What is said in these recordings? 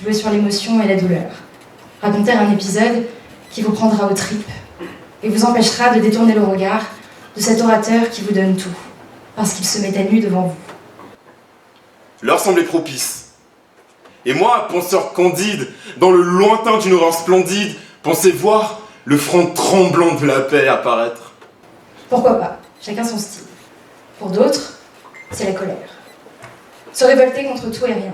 jouer sur l'émotion et la douleur. Raconter un épisode qui vous prendra aux tripes et vous empêchera de détourner le regard de cet orateur qui vous donne tout, parce qu'il se met à nu devant vous. L'heure semblait propice. Et moi, penseur candide, dans le lointain d'une horreur splendide, pensais voir le front tremblant de la paix apparaître. Pourquoi pas, chacun son style. Pour d'autres, c'est la colère. Se révolter contre tout et rien,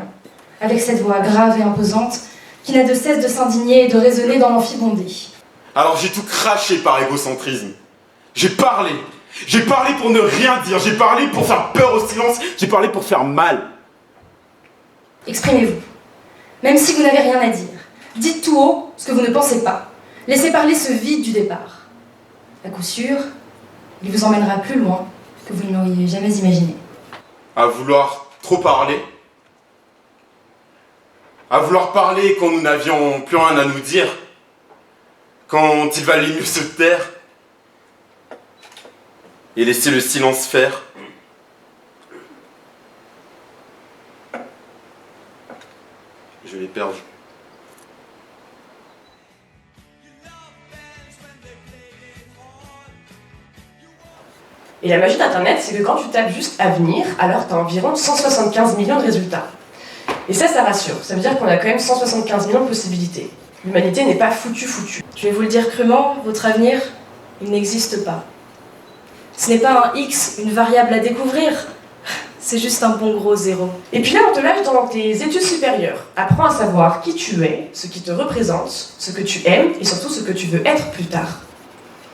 avec cette voix grave et imposante qui n'a de cesse de s'indigner et de résonner dans l'amphibondé. Alors j'ai tout craché par égocentrisme. J'ai parlé pour ne rien dire, j'ai parlé pour faire peur au silence, j'ai parlé pour faire mal. Exprimez-vous, même si vous n'avez rien à dire. Dites tout haut ce que vous ne pensez pas. Laissez parler ce vide du départ. À coup sûr, il vous emmènera plus loin que vous ne l'auriez jamais imaginé. À vouloir trop parler, à vouloir parler quand nous n'avions plus rien à nous dire, quand il valait mieux se taire et laisser le silence faire. Je l'ai perdu. Et la magie d'Internet, c'est que quand tu tapes juste Avenir, alors tu as environ 175 millions de résultats. Et ça rassure. Ça veut dire qu'on a quand même 175 millions de possibilités. L'humanité n'est pas foutue. Je vais vous le dire crûment, votre avenir, il n'existe pas. Ce n'est pas un X, une variable à découvrir. C'est juste un bon gros zéro. Et puis là, on te lâche dans tes études supérieures. Apprends à savoir qui tu es, ce qui te représente, ce que tu aimes et surtout ce que tu veux être plus tard.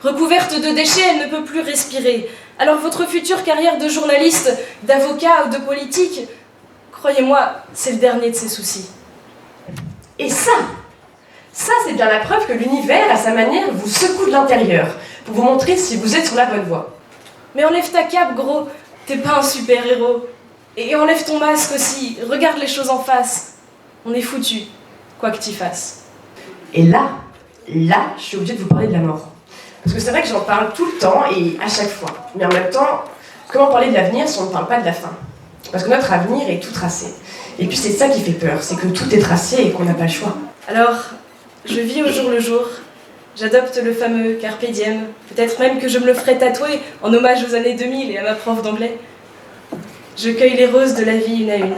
Recouverte de déchets, elle ne peut plus respirer. Alors votre future carrière de journaliste, d'avocat ou de politique, croyez-moi, c'est le dernier de ses soucis. Et ça, c'est bien la preuve que l'univers, à sa manière, vous secoue de l'intérieur pour vous montrer si vous êtes sur la bonne voie. Mais enlève ta cape, gros. T'es pas un super-héros. Et enlève ton masque aussi. Regarde les choses en face. On est foutu, quoi que t'y fasses. Et là, je suis obligée de vous parler de la mort. Parce que c'est vrai que j'en parle tout le temps et à chaque fois. Mais en même temps, comment parler de l'avenir si on ne parle pas de la fin? Parce que notre avenir est tout tracé. Et puis c'est ça qui fait peur, c'est que tout est tracé et qu'on n'a pas le choix. Alors, je vis au jour le jour. J'adopte le fameux Carpe Diem. Peut-être même que je me le ferai tatouer en hommage aux années 2000 et à ma prof d'anglais. Je cueille les roses de la vie une à une.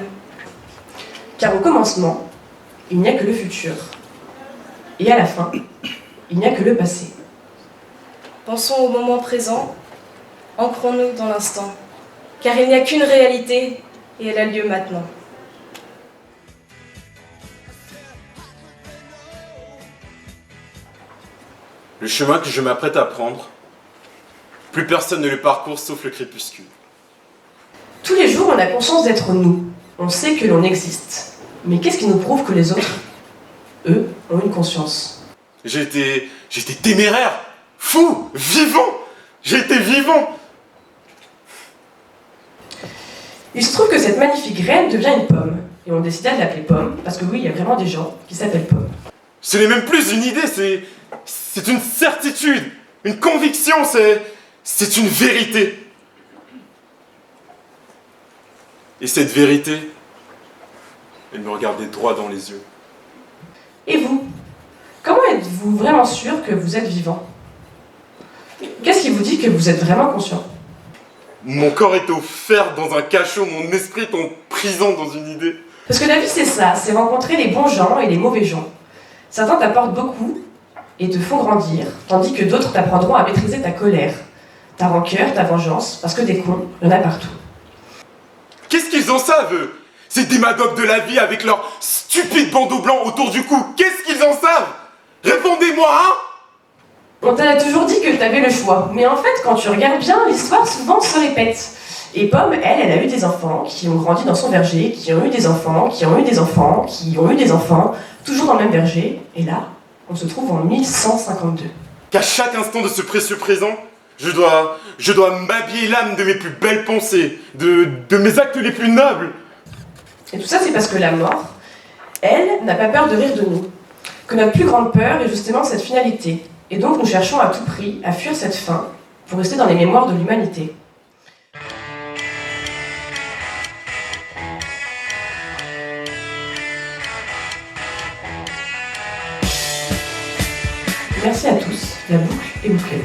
Car au commencement, il n'y a que le futur. Et à la fin, il n'y a que le passé. Pensons au moment présent, ancrons-nous dans l'instant. Car il n'y a qu'une réalité et elle a lieu maintenant. Le chemin que je m'apprête à prendre, plus personne ne le parcourt sauf le crépuscule. Tous les jours, on a conscience d'être nous. On sait que l'on existe. Mais qu'est-ce qui nous prouve que les autres, eux, ont une conscience? J'étais téméraire, fou, vivant. J'étais vivant. Il se trouve que cette magnifique graine devient une pomme. Et on décida de l'appeler pomme, parce que oui, il y a vraiment des gens qui s'appellent pomme. Ce n'est même plus une idée, c'est une certitude, une conviction, c'est une vérité. Et cette vérité, elle me regardait droit dans les yeux. Et vous? Comment êtes-vous vraiment sûr que vous êtes vivant? Qu'est-ce qui vous dit que vous êtes vraiment conscient? Mon corps est offert dans un cachot, mon esprit est en prison dans une idée. Parce que la vie, c'est ça, c'est rencontrer les bons gens et les mauvais gens. Certains t'apportent beaucoup et te font grandir, tandis que d'autres t'apprendront à maîtriser ta colère, ta rancœur, ta vengeance, parce que des cons, il y en a partout. Qu'est-ce qu'ils en savent, eux? Ces démagogues de la vie avec leur stupide bandeau blanc autour du cou, qu'est-ce qu'ils en savent? Répondez-moi, hein? On t'a toujours dit que t'avais le choix, mais en fait, quand tu regardes bien, l'histoire souvent se répète. Et Pomme, elle a eu des enfants qui ont grandi dans son verger, qui ont eu des enfants, qui ont eu des enfants, qui ont eu des enfants, toujours dans le même verger, et là, on se trouve en 1152. Qu'à chaque instant de ce précieux présent, je dois m'habiller l'âme de mes plus belles pensées, de mes actes les plus nobles. Et tout ça, c'est parce que la mort, elle, n'a pas peur de rire de nous. Que notre plus grande peur est justement cette finalité. Et donc, nous cherchons à tout prix à fuir cette fin pour rester dans les mémoires de l'humanité. Merci à tous, la boucle est bouclée.